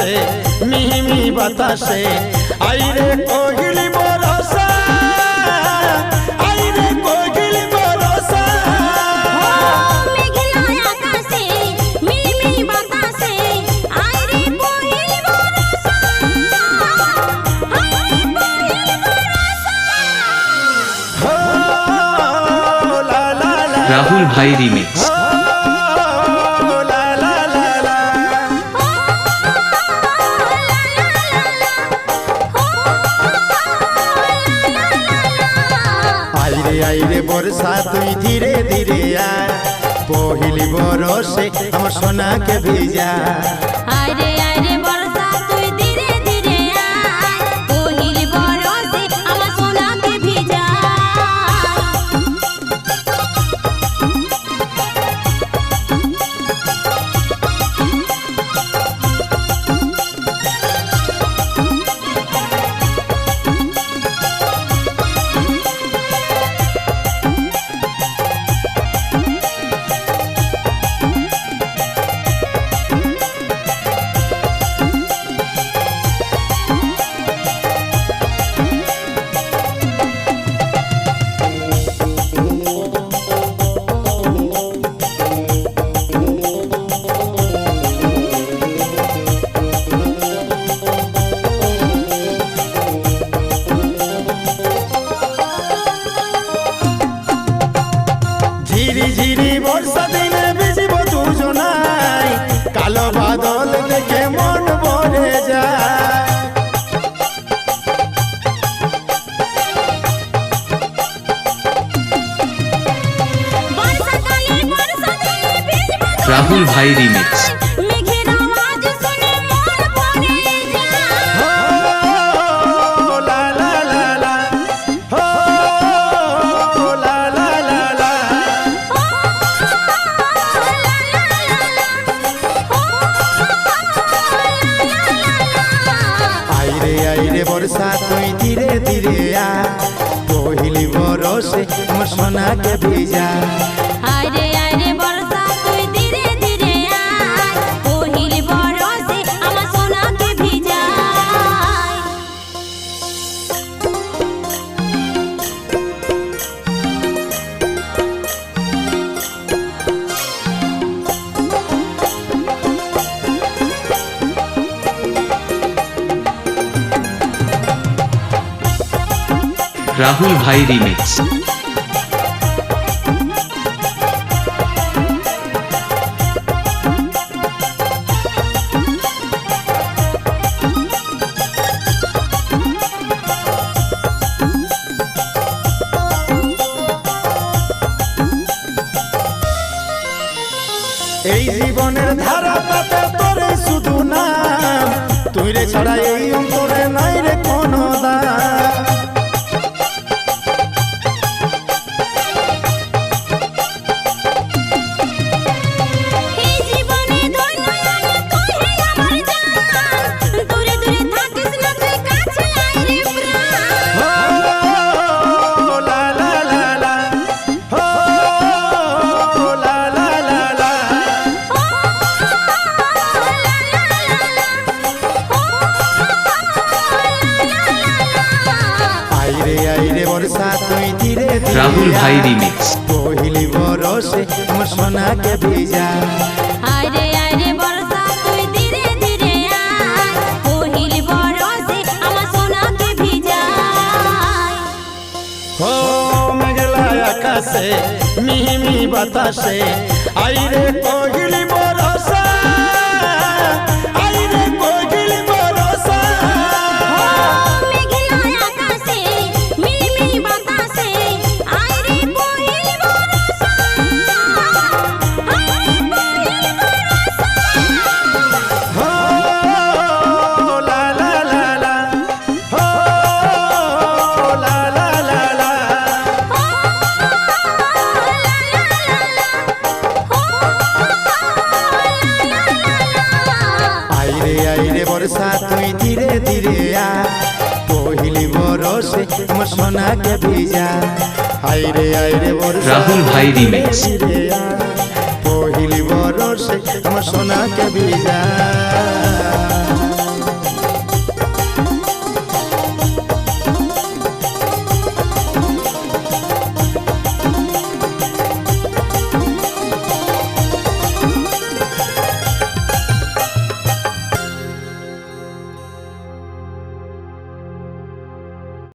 আকাশে মিহিমি বাতাসে আইরে কোকিলি বরসা আইরে কোকিলি বরসা মেঘলা আকাশে মিহিমি বাতাসে আইরে কোকিলি বরসা আইরে কোকিলি বরসা हो ला ला ला राहुल भाई रीमिक्स। आईरे बरसा तुई धीरे धीरे आ पहिली बरसे हमर सोना के भिजा आरे आरे बरसा तुई धीरे धीरे आय पहिली बरसे আমার সোনাকে ভিজা झिरी झिरी बरसा दिने भिजिब दुजनाय कालो बादल देखे मन भरे যায় বর্ষাকালে বর্ষা দিলে ভিজব राहुल भाई रीमिक्स। মেঘের আওয়াজ শুনে মন ভরে যায় हो ला ला ला ला हो ला ला ला ला आईरे आईरे बरसा तुई धीरे धीरे आ पहिली बरसे हमर सोना के भिजा আরে আরে বর্ষা তুই ধীরে ধীরে আয় पहिली बरसे আমার সোনাকে ভিজায় राहुल भाई रीमिक्स। এই জীবনের ধারা পাতে তোরে শুধু নাম তুই রে ছাড়া এই অন্তরে নাই রে কোনো দাম এই জীবনে ধন্য আমি তুই হে আমার জান দূরে দূরে থাকিস না তুই কাছে আয় রে প্রাণ हो ला ला ला ला हो ला ला ला ला आईरे आईरे बरसा तुई धीरे धीरे राहुल भाई रीमिक्स। पहिली बरसे हमर सोना के भिजा আরে আরে বর্ষা তুই ধীরে ধীরে আয় पहिली बरसे আমার সোনাকে ভিজায় हो मेघला आकाशे मिहिमी बातासे आईरे कोकिली बरसा आईरे कोकिली बरसा মেঘলা আকাশে মিহিমি বাতাসে আইরে কোকিলি বরসা আইরে কোকিলি বরসা हो ला ला ला ला हो ला ला ला ला आईरे आईरे बरसा तुई धीरे धीरे आ पहिली बरसे हमर सोना के भिजा आईरे आईरे बरसा राहुल भाई रीमिक्स। धीरे आ पहिली बरसे हमर सोना के भिजा